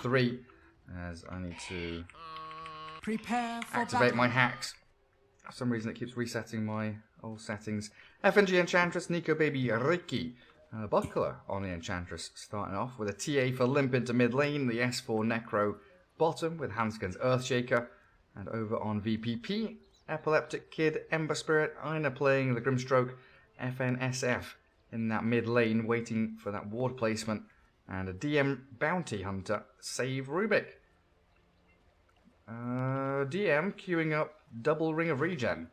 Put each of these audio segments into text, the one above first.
3, as I need to Prepare for activate battle. my hacks. For some reason it keeps resetting my old settings. FNG Enchantress, Nico Baby Ricky. Buckler on the Enchantress, starting off with a TA for Limp into mid lane, the S4 Necro bottom with Hanskin's Earthshaker, and over on VPP, Epileptic Kid, Ember Spirit, Ina playing the Grimstroke, FNSF in that mid lane, waiting for that ward placement, and a DM Bounty Hunter, Save Rubik. DM queuing up double Ring of Regen.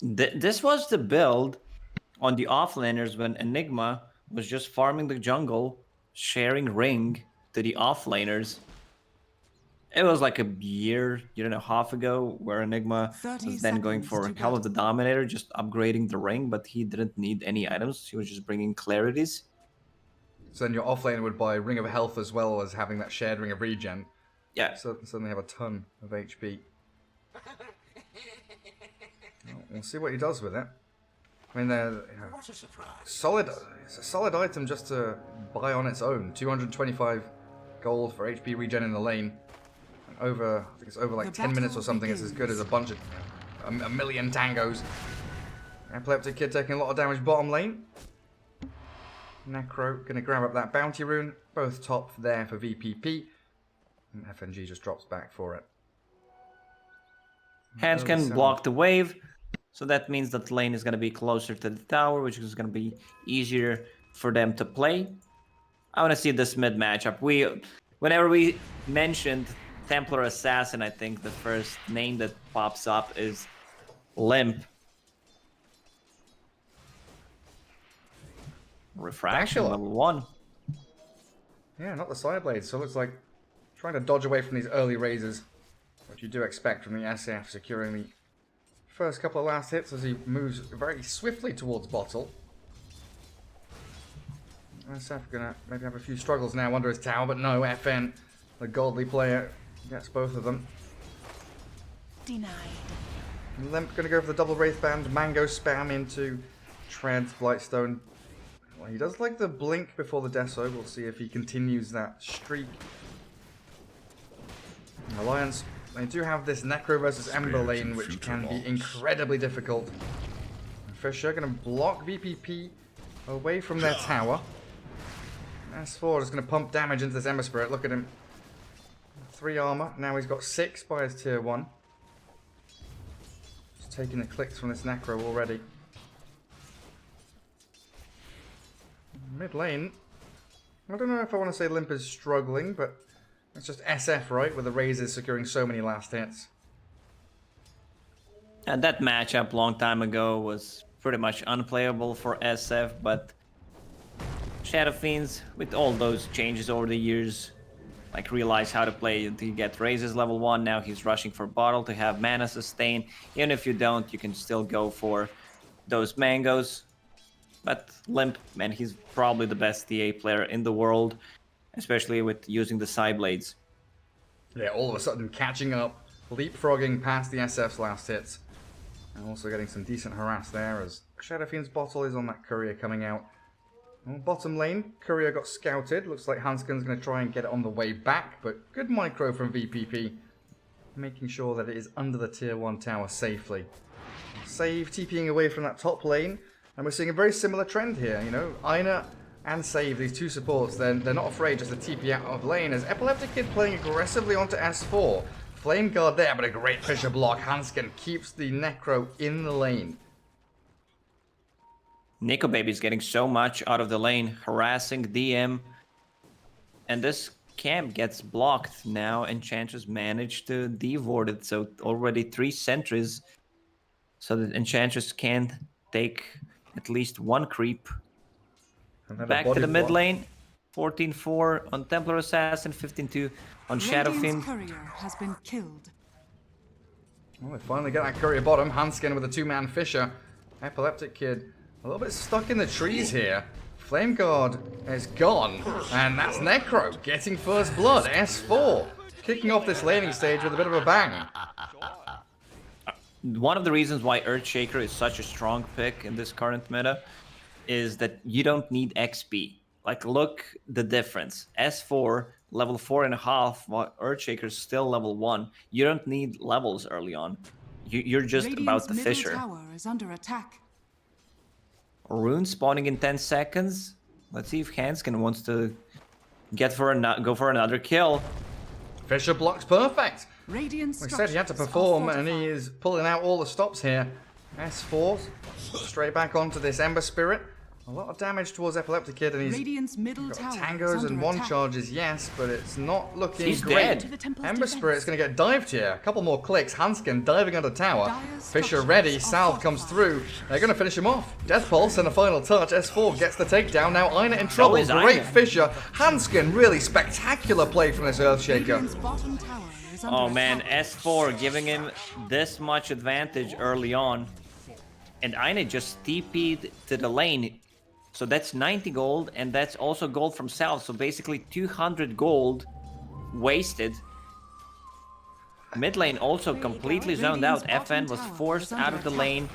This was the build on the offlaners when Enigma was just farming the jungle, sharing ring to the offlaners. It was like a year and a half ago where Enigma was then going for Hell of the Dominator, just upgrading the ring, but he didn't need any items. He was just bringing clarities. So then your offlaner would buy Ring of Health as well as having that shared Ring of Regen. Yeah. So suddenly have a ton of HP. Well, we'll see what he does with it. I mean, it's a solid item just to buy on its own. 225 gold for HP regen in the lane. And I think it's over like 10 minutes or something. It's as good as a bunch of a million tangos. Epileptic Kid taking a lot of damage bottom lane. Necro gonna grab up that bounty rune. Both top there for VPP. And FNG just drops back for it. Hands can block the wave. So that means that the lane is going to be closer to the tower, which is going to be easier for them to play. I want to see this mid matchup. Whenever we mentioned Templar Assassin, I think the first name that pops up is Limp. Refraction level 1. Yeah, not the side blades. So it looks like trying to dodge away from these early raises, which you do expect from the SF, securing the first couple of last hits as he moves very swiftly towards bottle. SF gonna maybe have a few struggles now under his tower, but no, FN, the godly player, gets both of them. Denied. Limp gonna go for the double Wraith Band, Mango spam into Treads, Blightstone. Well, he does like the blink before the Deso. We'll see if he continues that streak. Alliance, they do have this Necro versus Ember lane, which can be incredibly difficult. Fisher going to block VPP away from their tower. S4 is going to pump damage into this Ember Spirit. Look at him. 3 armor. Now he's got 6 by his tier 1. Just taking the clicks from this Necro already. Mid lane. I don't know if I want to say Limp is struggling, but it's just SF, right? With the raises securing so many last hits. And that matchup long time ago was pretty much unplayable for SF, but Shadow Fiends, with all those changes over the years, like realize how to play to get raises level 1. Now he's rushing for bottle to have mana sustain. Even if you don't, you can still go for those mangoes. But Limp, man, he's probably the best TA player in the world, especially with using the side blades. Yeah, all of a sudden catching up, leapfrogging past the SF's last hits. And also getting some decent harass there as Shadow Fiend's bottle is on that courier coming out. Well, bottom lane, courier got scouted. Looks like Hanskin's going to try and get it on the way back, but good micro from VPP. Making sure that it is under the tier 1 tower safely. Save TPing away from that top lane. And we're seeing a very similar trend here, you know. Ina and Save, these two supports, they're not afraid just to TP out of lane, as Epileptic Kid playing aggressively onto S4. Flame Guard there, but a great Fisher block. Hanskin keeps the Necro in the lane. Nico Baby's getting so much out of the lane, harassing DM. And this camp gets blocked now. Enchantress managed to devord it, so already 3 sentries. So that Enchantress can take at least 1 creep. Back to the mid lane. 14-4 on Templar Assassin, 15-2 on Shadow Fiend. Courier has been killed. Well, they finally get that courier bottom. Hanskin with a 2-man Fisher. Epileptic Kid a little bit stuck in the trees here. Flame Guard is gone. And that's Necro getting first blood. S4 kicking off this laning stage with a bit of a bang. One of the reasons why Earthshaker is such a strong pick in this current meta is that you don't need XP. Like, look the difference. S4, level 4.5, while Earthshaker's still level 1. You don't need levels early on. You're just Radiant's about the middle Fisher. tower is under attack. Rune spawning in 10 seconds. Let's see if Hanskin wants to go for another kill. Fisher blocks perfect. Radiant Like I said, he had to perform, and he is pulling out all the stops here. S4 straight back onto this Ember Spirit. A lot of damage towards Epileptic Kid, and he's Radiant's middle got tower tangos is and under one attack. charges, yes, but it's not looking He's great. dead. Ember Spirit's going to get dived here. A couple more clicks. Hanskin diving under tower. Dire Fisher structures ready. are Salve comes fortified. through. They're going to finish him off. Death Pulse and a final touch. S4 gets the takedown. Now Ina in trouble. is Great Ina. Fisher. Hanskin, really spectacular play from this Earthshaker. Radiant's bottom tower is under Oh man, attack. S4 giving him this much advantage early on. And Ina just TP'd to the lane. So that's 90 gold, and that's also gold from Salve. So basically 200 gold wasted. Mid lane also completely zoned out. Radiant's FN bottom was tower forced is out under of the attack. lane.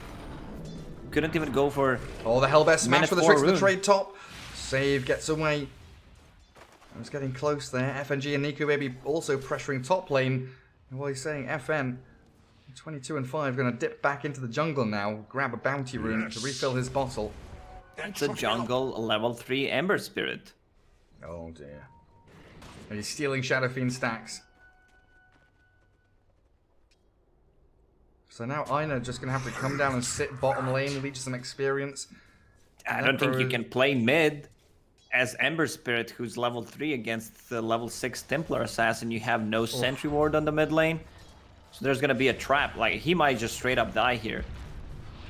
Couldn't even go for... Oh, the Hellbear smash Minute for the 4 tricks of the rune. trade top. Save gets away. I was getting close there. FNG and Niku Baby also pressuring top lane. And while he's saying FN, 22 and 5, going to dip back into the jungle now. Grab a bounty rune to refill his bottle. It's a jungle level 3 Ember Spirit. Oh dear. And he's stealing Shadow Fiend stacks. So now Ina just going to have to come down and sit bottom lane, leech some experience. I don't think you can play mid as Ember Spirit, who's level 3 against the level 6 Templar Assassin. You have no sentry ward on the mid lane. So there's going to be a trap. Like, he might just straight up die here.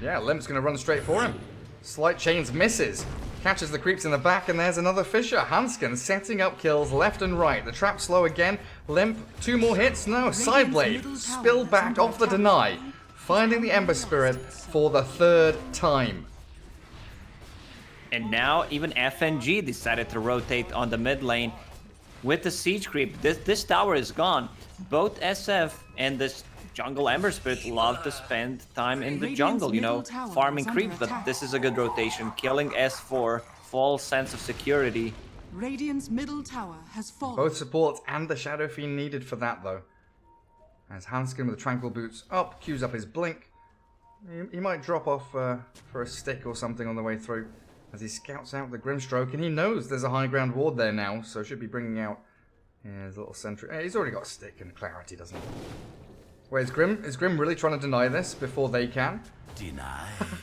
Yeah, Limp's going to run straight for him. Slight Chains misses. Catches the creeps in the back, and there's another Fisher. Hanskin setting up kills left and right. The trap slow again. Limp, 2 more hits. No, Sideblade. middle tower Spill is back under off the attack. deny. Finding the Ember Spirit for the 3rd time. And now even FNG decided to rotate on the mid lane with the siege creep. This tower is gone. Both SF and this jungle Ember Spirit love to spend time in the Radiant's jungle, you know, middle tower farming is under creeps, but attack. this is a good rotation. Killing S4, false sense of security. Radiant's middle tower has fallen. Both supports and the Shadow Fiend needed for that, though. As Hanskin with the Tranquil Boots up, cues up his Blink. He might drop off for a stick or something on the way through as he scouts out the Grimstroke, and he knows there's a high ground ward there now, so should be bringing out his little sentry. He's already got a stick and clarity, doesn't he? Wait, is Grim really trying to deny this before they can?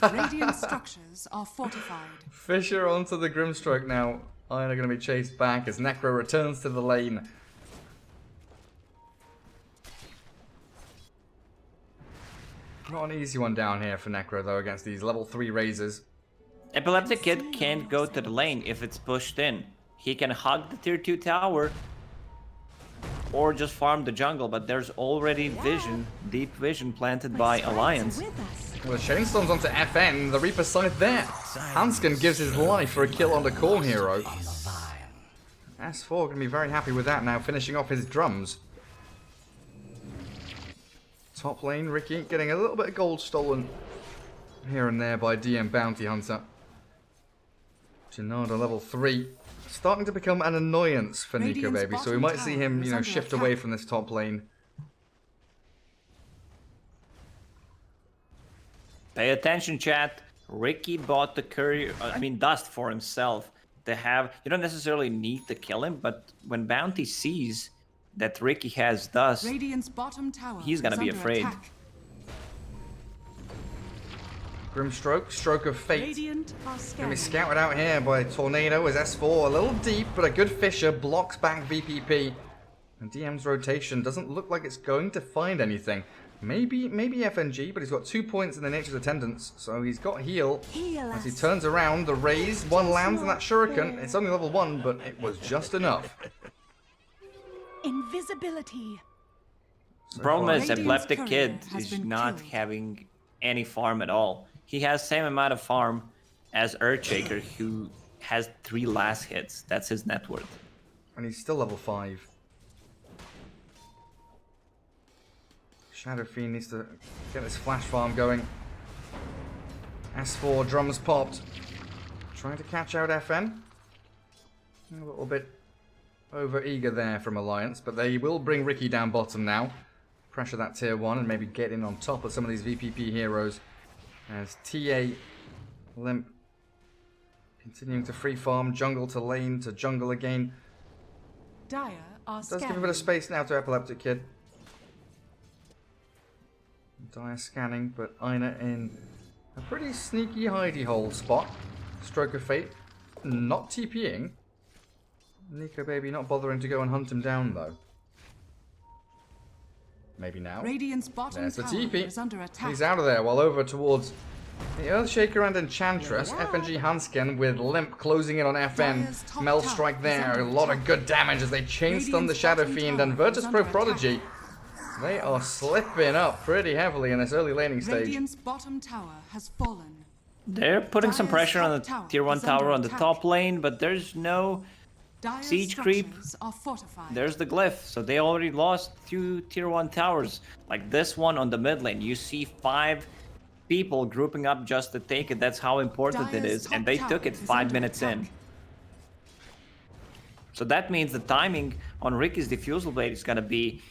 Radiant structures are fortified. Fisher onto the Grimstroke now. Iron are going to be chased back as Necro returns to the lane. Not an easy one down here for Necro, though, against these level 3 Razors. Epileptic Kid can't go to the lane if it's pushed in. He can hug the tier 2 tower or just farm the jungle, but there's already vision, deep vision planted by Alliance. Well, the Chainstorm's onto FN, the Reaper side there. Hanskin gives his life for a kill on the core hero. S4 going to be very happy with that now, finishing off his drums. Top lane, Ricky getting a little bit of gold stolen here and there by DM Bounty Hunter. Janada level 3. Starting to become an annoyance for Nico Radiant's Baby, so we bottom might see tower him, is you know, under shift attack. away from this top lane. Pay attention, chat. Ricky bought the courier, dust for himself. To have, you don't necessarily need to kill him, but when Bounty sees that Ricky has dust, Radiant's bottom tower He's gonna is be under afraid. attack. Grimstroke, Stroke of Fate. Radiant are Gonna be scared. scouted out here by Tornado as S4 a little deep, but a good Fisher blocks back VPP. And DM's rotation doesn't look like it's going to find anything. Maybe FNG, but he's got 2 points in the Nature's Attendance, so he's got heal. As he turns around, the raise, one lands in that Shuriken. It's only level 1, but it was just enough. Invisibility. problem is Radiant's Epileptic courier Kid has is been not killed. having any farm at all. He has same amount of farm as Earthshaker, who has 3 last hits. That's his net worth. And he's still level 5. Shadow Fiend needs to get this flash farm going. S4 drums popped. Trying to catch out FN. A little bit over eager there from Alliance, but they will bring Ricky down bottom now. Pressure that tier 1 and maybe get in on top of some of these VPP heroes. As TA, Limp continuing to free farm, jungle to lane to jungle again. Dire are Does give a bit of space now to Epileptic Kid. Dire scanning, but Ina in a pretty sneaky hidey hole spot. Stroke of Fate not TPing. Nico Baby not bothering to go and hunt him down though. Maybe now. Radiant's bottom There's the tower TP. is under attack. He's out of there, while over towards the Earthshaker and Enchantress. FNG Hanskin with Limp closing in on FN. Dire's top Mel tower strike is there. under A lot of attack. good damage as they chain stun the Radiant's Shadow bottom Fiend tower and is under Virtus.Prodigy. They are slipping up pretty heavily in this early laning stage. Radiant's bottom tower has fallen. They're putting some Dire's pressure on the top tower tier 1 is under tower on the attack. top lane, but there's no Dire's siege creep. structures are fortified. There's the glyph, so they already lost 2 tier 1 towers. Like this one on the mid lane, you see 5 people grouping up just to take it. That's how important it Dire's is, and top they tower took it is 5 under minutes in. attack. So that means the timing on Ricky's Diffusal Blade is gonna be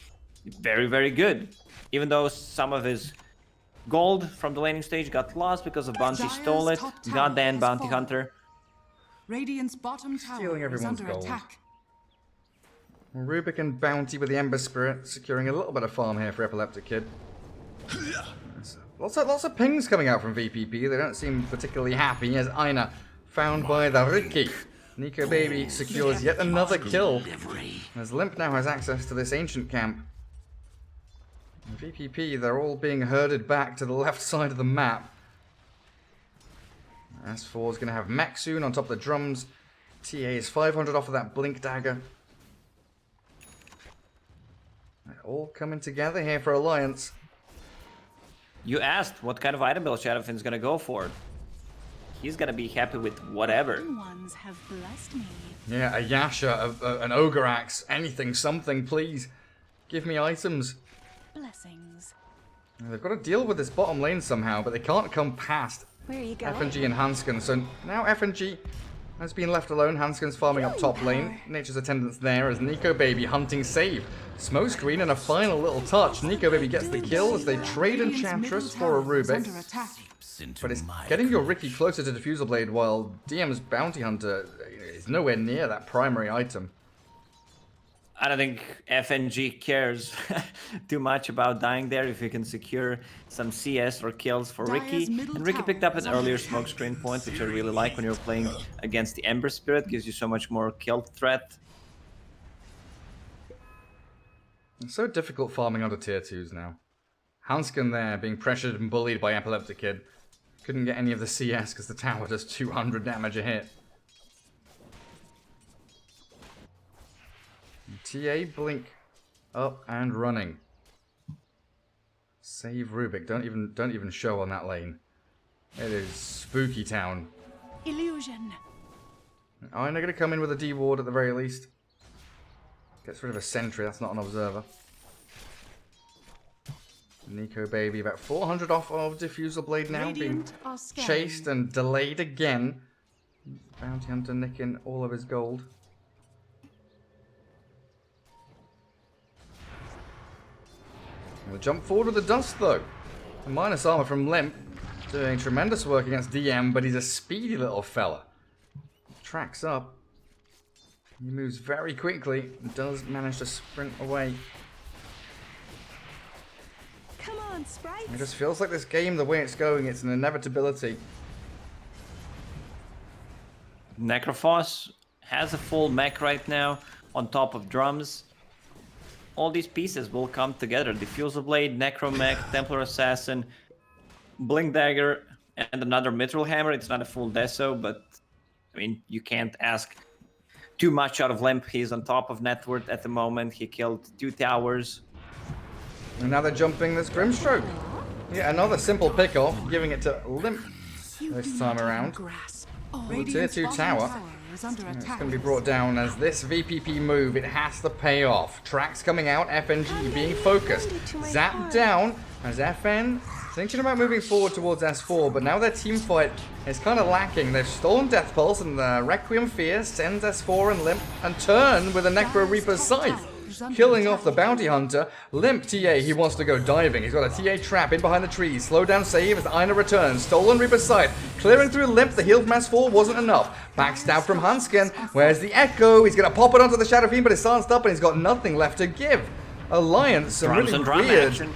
very, very good. Even though some of his gold from the laning stage got lost because of Bounty Dire's stole it. top tower Goddamn has Bounty fallen. Hunter. Radiant's bottom tower Stealing is everyone's under gold. attack. Rubik and Bounty with the Ember Spirit securing a little bit of farm here for Epileptic Kid. Lots of pings coming out from VPP. They don't seem particularly happy as Ina found by the Ricky. Nico Baby secures yet another kill as Limp now has access to this ancient camp. And VPP, they're all being herded back to the left side of the map. S4 is going to have mech soon on top of the drums. TA is 500 off of that Blink Dagger. They're all coming together here for Alliance. You asked what kind of item build Shadowfin's gonna go for. He's gonna be happy with whatever. Ones have blessed me. Yeah, a Yasha, an Ogre Axe, anything, something, please. Give me items. Blessings. They've got to deal with this bottom lane somehow, but they can't come past Where are you going? FNG and Hanskin. So now FNG has been left alone. Hanskin's farming up top lane. Nature's Attendant's there as Nico Baby hunting save. Smokescreen and a final little touch. Nico Baby gets the kill as they trade Radiant's Enchantress middle for a tower is Rubik. under attack. But it's getting your Ricky closer to Diffusal Blade while DM's Bounty Hunter is nowhere near that primary item. I don't think FNG cares too much about dying there if you can secure some CS or kills for Dire's Ricky. middle And Ricky tower picked up is an under earlier attack. smoke screen point, which I really like when you're playing against the Ember Spirit. Gives you so much more kill threat. It's so difficult farming under tier 2s now. Hanskin there being pressured and bullied by Epileptic Kid. Couldn't get any of the CS because the tower does 200 damage a hit. TA Blink up and running. Save Rubik. Don't even show on that lane. It is spooky town. Illusion. I'm gonna come in with a D ward at the very least. Gets rid of a sentry, that's not an observer. Nico Baby about 400 off of Diffusal Blade now, being Radiant are scanning. chased and delayed again. Bounty Hunter nicking all of his gold. We'll jump forward with the dust though. The minus armor from Limp doing tremendous work against DM, but he's a speedy little fella. Tracks up. He moves very quickly and does manage to sprint away. Come on, sprites. It just feels like this game, the way it's going, it's an inevitability. Necrophos has a full mech right now on top of drums. All these pieces will come together. Diffusal Blade, Necromech, Templar Assassin, Blink Dagger, and another Mithril Hammer. It's not a full deso, but I mean, you can't ask too much out of Limp. He's on top of net worth at the moment. He killed 2 towers. And now they're jumping this Grimstroke. Yeah, another simple pick-off, giving it to Limp this time around. Grasp. Tier Radiant's 2 bottom tower. is under It's attack. going to be brought down as this VPP move, it has to pay off. Tracks coming out, FNG being focused. Zapped down, As FN thinking about moving forward towards S4, but now their team fight is kind of lacking. They've stolen Death Pulse, and the Requiem Fear sends S4 and Limp and turn with a Necro Reaper's Scythe, killing off the Bounty Hunter. Limp TA, he wants to go diving. He's got a TA trap in behind the trees. Slow down save as Aina returns. Stolen Reaper's Scythe. Clearing through Limp, the heal from S4 wasn't enough. Backstab from Hansken. Where's the Echo? He's going to pop it onto the Shadow Fiend, but it's silenced up and he's got nothing left to give. Alliance, some really weird...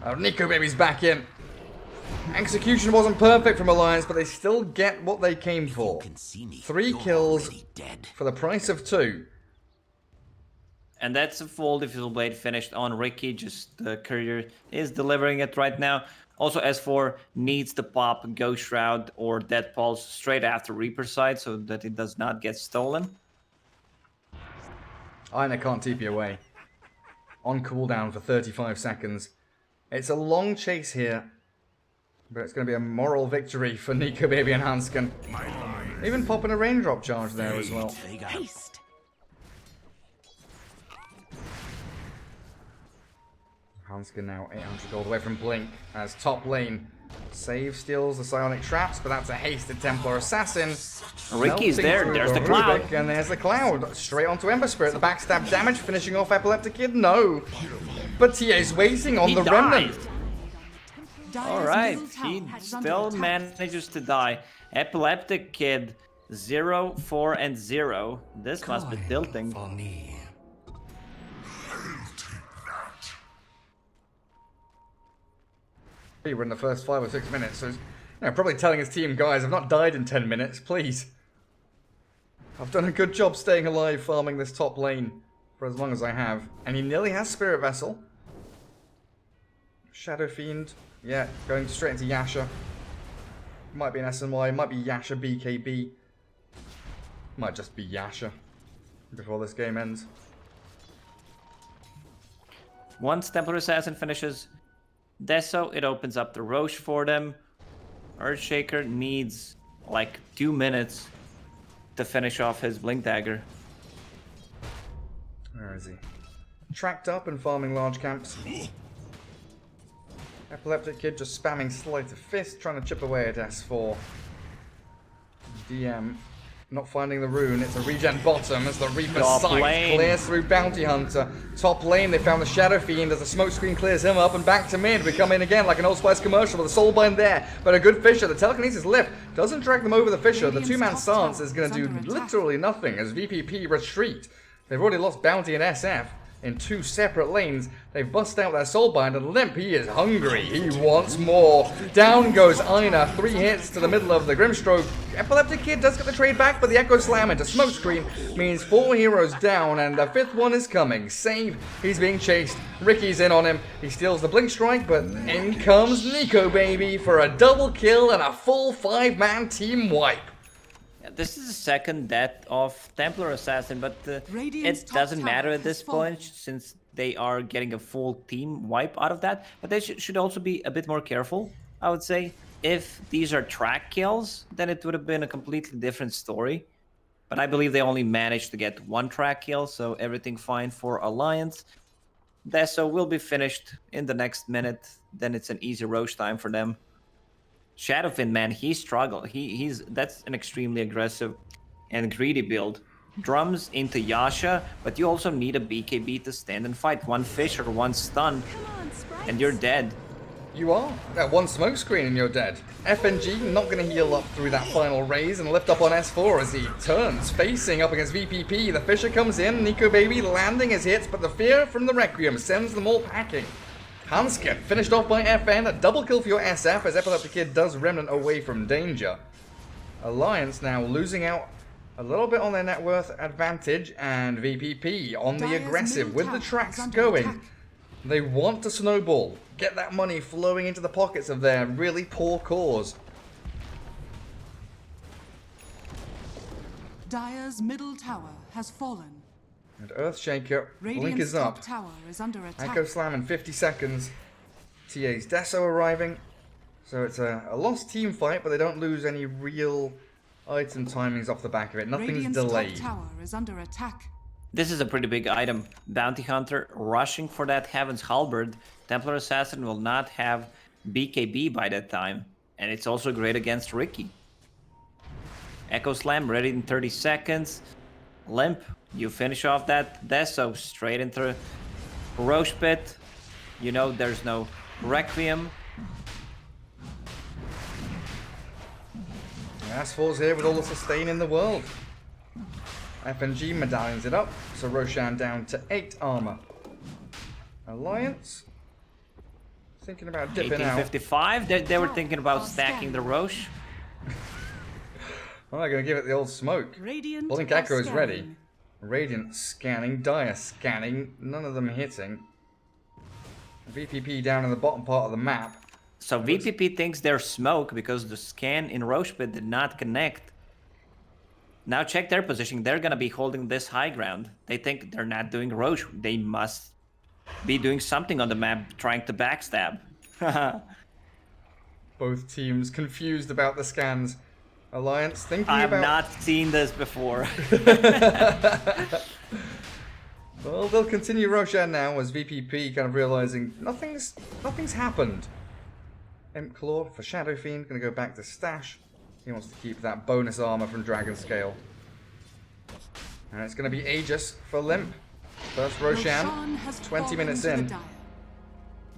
Oh, Nico Baby's back in. Execution wasn't perfect from Alliance, but they still get what they came for. 3 kills for the price of 2. And that's a full Diffusal Blade finished on Ricky. Just the courier is delivering it right now. Also, S4 needs to pop Ghost Shroud or Death Pulse straight after Reaper's Side so that it does not get stolen. Aina can't TP away. On cooldown for 35 seconds. It's a long chase here, but it's going to be a moral victory for Nico Baby and Hansken. Even popping a raindrop charge there as well. Haste. Hansken now 800 gold away from Blink as top lane. Save steals the Psionic Traps, but that's a hasted Templar Assassin. Ricky's there, Melting there's through the Cloud. Rubik, and there's the Cloud. Straight onto Ember Spirit, the backstab damage finishing off Epileptic Kid, no. But TA's waiting on He the died. Remnant. Alright, he still manages to die. Epileptic Kid, 0, 4, and 0. This must be tilting. We're in the first 5 or 6 minutes, so probably telling his team, guys, I've not died in 10 minutes, please. I've done a good job staying alive farming this top lane for as long as I have. And he nearly has Spirit Vessel. Shadow Fiend, yeah, going straight into Yasha. Might be an SNY, might be Yasha BKB. Might just be Yasha before this game ends. Once Templar Assassin finishes Deso, it opens up the Roche for them. Earthshaker needs like 2 minutes to finish off his Blink Dagger. Where is he? Tracked up and farming large camps. Epileptic Kid just spamming Sleight of Fist, trying to chip away at S4. DM not finding the rune. It's a regen bottom as the Reaper Scythe clears through Bounty Hunter. Top lane, they found the Shadow Fiend as the smoke screen clears him up, and back to mid. We come in again like an Old Spice commercial with a Soulbind there, but a good Fissure. The Telekinesis lift doesn't drag them over the Fissure. The 2-man stance is going to do literally nothing as VPP retreat. They've already lost Bounty and SF in 2 separate lanes. They've bust out their Soulbind, and Limp, he is hungry. He wants more. Down goes Aina. 3 hits to the middle of the Grimstroke. Epileptic Kid does get the trade back, but the Echo Slam into Smokescreen means 4 heroes down, and the 5th one is coming. Save. He's being chased. Ricky's in on him. He steals the Blink Strike, but in comes Nico Baby for a double kill and a full 5-man team wipe. This is the second death of Templar Assassin, but it doesn't matter at this point since they are getting a full team wipe out of that. But they should also be a bit more careful, I would say. If these are track kills, then it would have been a completely different story. But I believe they only managed to get 1 track kill, so everything fine for Alliance. Deso will be finished in the next minute, then it's an easy Roche time for them. Shadowfin, man, he struggled. That's an extremely aggressive and greedy build. Drums into Yasha, but you also need a BKB to stand and fight. 1 Fissure, 1 stun, and you're dead. You are. That 1 smoke screen and you're dead. FNG not going to heal up through that final raise and lift up on S4 as he turns, facing up against VPP. The Fissure comes in, Nico Baby landing his hits, but the fear from the Requiem sends them all packing. Hansken finished off by FN, a double kill for your SF as Epileptic Kid does Remnant away from danger. Alliance now losing out a little bit on their net worth advantage, and VPP on the aggressive with the tracks going. They want to snowball, get that money flowing into the pockets of their really poor cause. Dire's middle tower has fallen. And Earthshaker, Blink is up. Tower is under attack. Echo Slam in 50 seconds. TA's Deso arriving. So it's a lost team fight, but they don't lose any real item timings off the back of it. Nothing's delayed. Top tower is under attack. This is a pretty big item. Bounty Hunter rushing for that Heaven's Halberd. Templar Assassin will not have BKB by that time. And it's also great against Ricky. Echo Slam ready in 30 seconds. Limp, you finish off that Deso straight into Roche Pit. You know there's no Requiem. S4's here with all the sustain in the world. FNG medallions it up, so Roshan down to 8 armor. Alliance thinking about dipping out. 1855. They were thinking about stacking the Roche. Oh, they're gonna give it the old smoke. Radiant Blink are Echo is ready. scanning. Radiant scanning, Dire scanning, none of them hitting. VPP down in the bottom part of the map. So VPP thinks there's smoke because the scan in Roche Pit did not connect. Now check their position. They're gonna be holding this high ground. They think they're not doing Roche. They must be doing something on the map, trying to backstab. Both teams confused about the scans. Alliance thinking I've about... not seen this before. Well, they'll continue Roshan now as VPP kind of realizing nothing's happened. Imp Claw for Shadow Fiend, gonna go back to Stash. He wants to keep that bonus armor from Dragon Scale. And it's gonna be Aegis for Limp. First Roshan, has 20 fallen minutes to the in. Dire.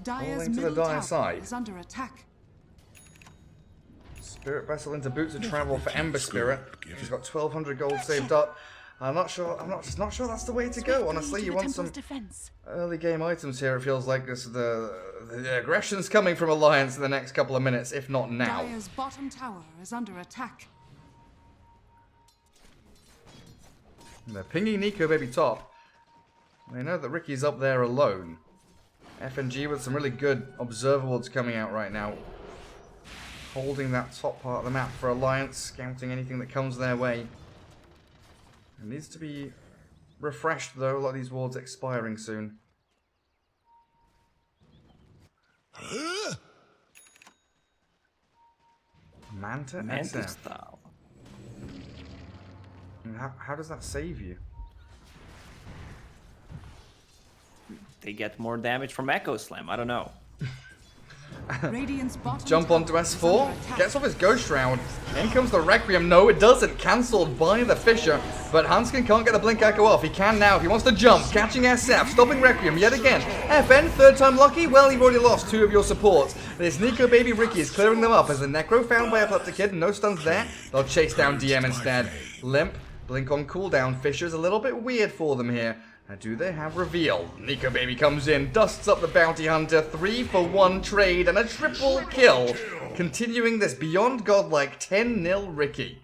Dire's Falling to the middle Dire tower side. is under attack. Spirit Vessel into Boots of Travel for Ember Spirit. She's got 1200 gold saved up. I'm not sure that's the way to go, honestly. You want some defense. early game items here. It feels like this the aggression's coming from Alliance in the next couple of minutes, if not now. Dire's bottom tower is under attack. And they're pinging Nico Baby top. They know that Ricky's up there alone. FNG with some really good observables coming out right now. Holding that top part of the map for Alliance, scouting anything that comes their way. It needs to be refreshed though, a lot of these wards expiring soon. Manta Manta SF. style. And how does that save you? They get more damage from Echo Slam. I don't know. Radiant's bottom Jump tower onto is under S4, attack. gets off his Ghost Shroud. In comes the Requiem. No, it doesn't. Cancelled by the Fisher. But Hanskin can't get the Blink Echo off. He can now if he wants to jump. Catching SF, stopping Requiem yet again. FN, third time lucky? Well, you've already lost 2 of your supports. This Nico Baby Ricky is clearing them up as the Necro found by Epileptic Kid. No stuns there. They'll chase down DM instead. Limp, Blink on cooldown. Fisher's a little bit weird for them here. Now, do they have reveal? Nico Baby comes in, dusts up the Bounty Hunter, 3-for-1 trade, and a triple kill. Continuing this beyond godlike 10-0 Ricky.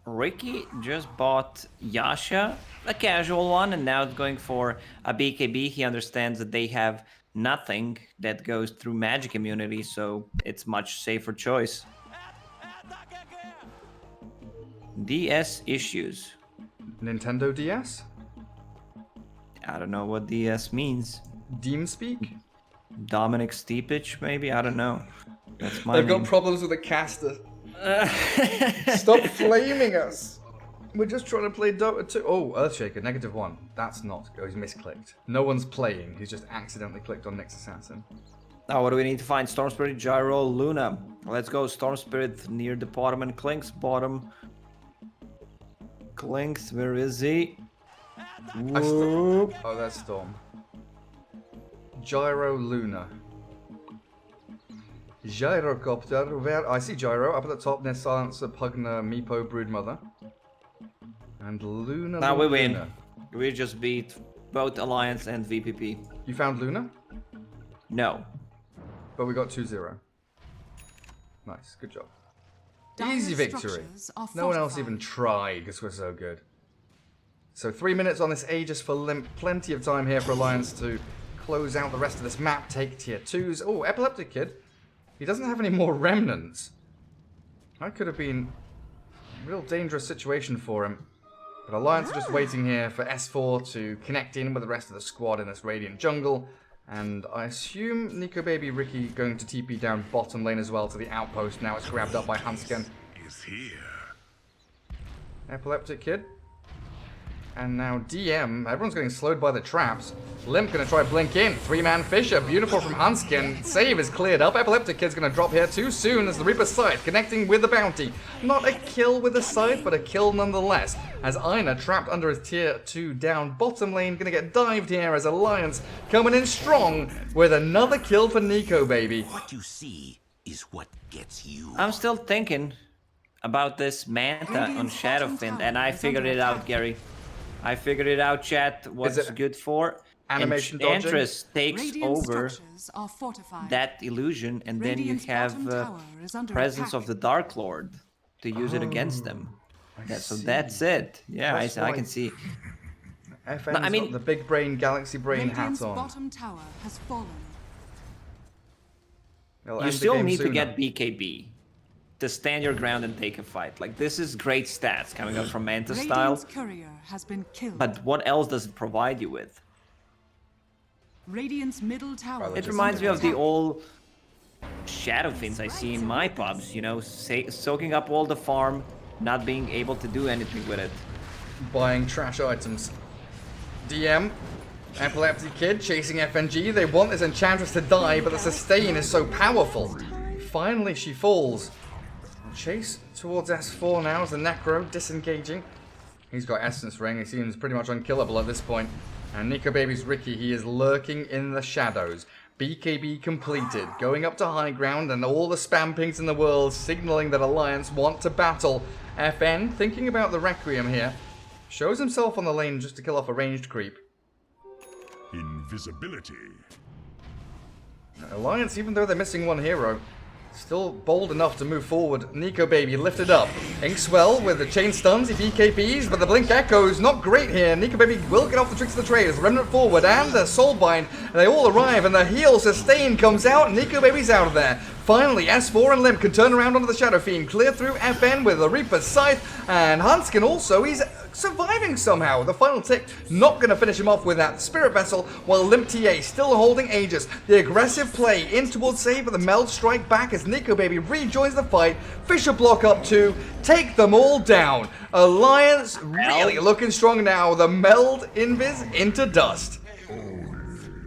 Ricky just bought Yasha, a casual one, and now it's going for a BKB. He understands that they have nothing that goes through magic immunity, so it's much safer choice. DS issues. Nintendo DS? I don't know what DS means. Deem speak? Dominic Stipich, maybe? I don't know. That's my They've name. got problems with the caster. Stop flaming us. We're just trying to play Dota 2. Oh, Earthshaker, -1. That's not. Oh, he's misclicked. No one's playing. He's just accidentally clicked on Nyx Assassin. Now, what do we need to find? Storm Spirit, Gyro, Luna. Let's go. Storm Spirit near the bottom and Klink's bottom. Klink's, where is he? Whoop. Oh, that's Storm. Gyro Luna. Gyrocopter. Where? I see Gyro up at the top near Silencer, Pugna, Meepo, Broodmother. And Luna. Now we Luna. win. We just beat both Alliance and VPP. You found Luna? No. But we got 2-0. Nice, good job. Dire's Easy victory. structures are No one else fortified. even tried because we're so good. So 3 minutes on this Aegis for Limp. Plenty of time here for Alliance to close out the rest of this map, take tier 2s. Oh, Epileptic Kid. He doesn't have any more remnants. That could have been a real dangerous situation for him. But Alliance are just waiting here for S4 to connect in with the rest of the squad in this Radiant jungle. And I assume Nico Baby Ricky going to TP down bottom lane as well to the outpost. Now it's grabbed up by Hansken. Is here. Epileptic Kid. And now DM, everyone's getting slowed by the traps. Limp gonna try blink in. 3-man Fisher, beautiful from Hanskin. Save is cleared up. Epileptic Kid's gonna drop here too soon as the Reaper's Scythe connecting with the bounty. Not a kill with the scythe, but a kill nonetheless. As Aina trapped under his tier 2 down bottom lane, gonna get dived here as Alliance coming in strong with another kill for Nico, baby. What you see is what gets you. I'm still thinking about this Manta on Shadowfiend, and I figured it out, Gary. I figured it out, chat, what's it good for. animation dodging? Enchantress takes Radiant over structures are fortified. that illusion, and then you Radiant's have bottom tower is under presence attack. of the Dark Lord to use it against them. So see. that's it. Yeah, That's I why- can see. FN's I mean- got the big brain, galaxy brain Radiant's hat on. bottom tower has fallen. They'll You end the still game need to sooner. get BKB to stand your ground and take a fight. Like, this is great stats coming up from Manta style. Radiant's courier has been killed. But what else does it provide you with? Radiant's middle tower. Well, It is reminds me under of the attack. old Shadow Fins I see in my pubs, you know, soaking up all the farm, not being able to do anything with it. Buying trash items. DM, Epileptic Kid chasing FNG. They want this Enchantress to die, but the sustain is so powerful. Finally, she falls. Chase towards S4 now as the Necro disengaging. He's got Essence Ring. He seems pretty much unkillable at this point. And Nico Baby's Ricky, he is lurking in the shadows. BKB completed, going up to high ground, and all the spam pings in the world signaling that Alliance want to battle. FN, thinking about the Requiem here, shows himself on the lane just to kill off a ranged creep. Invisibility. Alliance, even though they're missing one hero, still bold enough to move forward. Nico Baby lifted up. Inkswell with the chain stuns, he BKBs, but the Blink Echo's not great here. Nico Baby will get off the tricks of the trade as Remnant forward and the Soulbind. And they all arrive and the heal sustain comes out. Nico Baby's out of there. Finally, S4 and Limp can turn around onto the Shadow Fiend, clear through FN with the Reaper's Scythe, and Hanskin also, he's surviving somehow. The final tick not going to finish him off with that Spirit Vessel, while Limp TA still holding Aegis. The aggressive play in towards save, but the Meld strike back as Nico Baby rejoins the fight. Fisher block up 2, take them all down. Alliance really looking strong now. The Meld Invis into dust.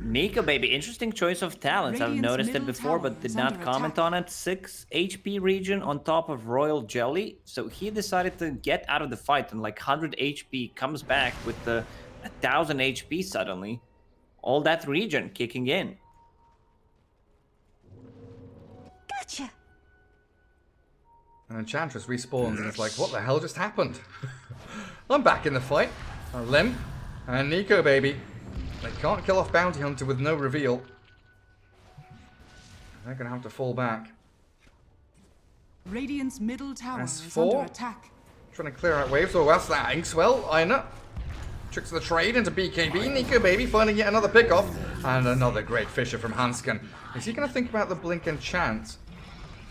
Nico Baby, interesting choice of talents. I've Radiant's noticed it middle before, tower but did is not under comment attack. on it. 6 HP region on top of Royal Jelly. So he decided to get out of the fight, and like 100 HP comes back with the 1000 HP suddenly. All that region kicking in. Gotcha. And Enchantress respawns and it's like, what the hell just happened? I'm back in the fight. Limp and Nico Baby. They can't kill off Bounty Hunter with no reveal. They're going to have to fall back. Radiant's middle tower is S4? under attack. Trying to clear out waves. Oh, that's that Inkswell. Aina. Tricks of the trade into BKB. Nico Baby finding yet another pickoff. And another great Fisher from Hanskin. Is he going to think about the Blink Enchant?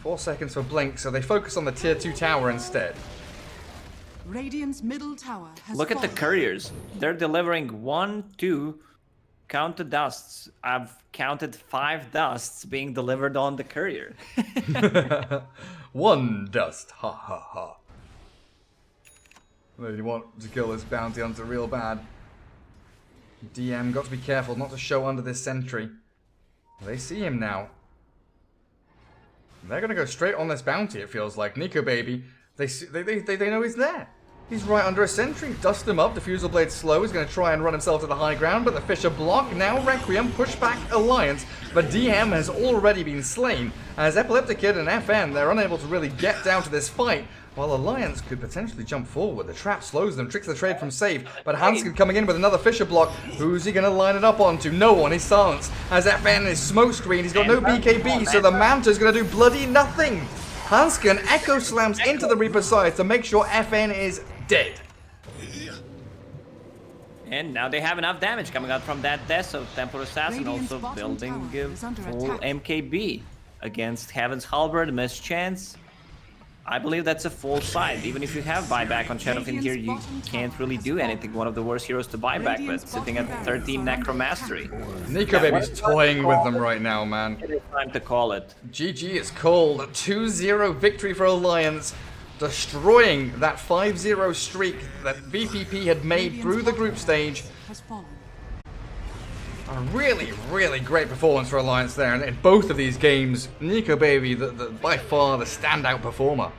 4 seconds for Blink, so they focus on the tier 2 tower instead. Radiant's middle tower has Look at the fallen. couriers. They're delivering 1, 2, count the dusts. I've counted 5 dusts being delivered on the courier. 1 dust. Ha ha ha. They want to kill this Bounty Hunter real bad. DM, got to be careful not to show under this sentry. They see him now. They're gonna go straight on this bounty, it feels like. Nico Baby, they know he's there. He's right under a sentry. Dust him up. Diffusal Blade slow. He's going to try and run himself to the high ground, but the Fisher block. Now Requiem push back Alliance, but DM has already been slain. As Epileptic Kid and FN, they're unable to really get down to this fight, while Alliance could potentially jump forward. The trap slows them, tricks the trade from save, but Hanskin coming in with another Fisher block. Who's he going to line it up onto? No one. He's silenced. As FN is smoke screen, he's got no BKB, so the Manta's going to do bloody nothing. Hanskin echo slams into the Reaper's side to make sure FN is dead. And now they have enough damage coming out from that death, so Templar Assassin Radiant's also bottom building tower is under full attack. MKB against Heaven's Halberd, Mischance. I believe that's a full side. Even if you have buyback on Shadowfiend here, you can't really do anything. One of the worst heroes to buy back with, sitting at 13 Necromastery. Nico Baby's toying with them right now, man. It is time to call it. GG is called. 2-0 victory for Alliance. destroying that 5-0 streak that VPP had made Radiant's through the group bottom stage. has fallen. A really, really great performance for Alliance there. And in both of these games, Nico Baby, by far the standout performer.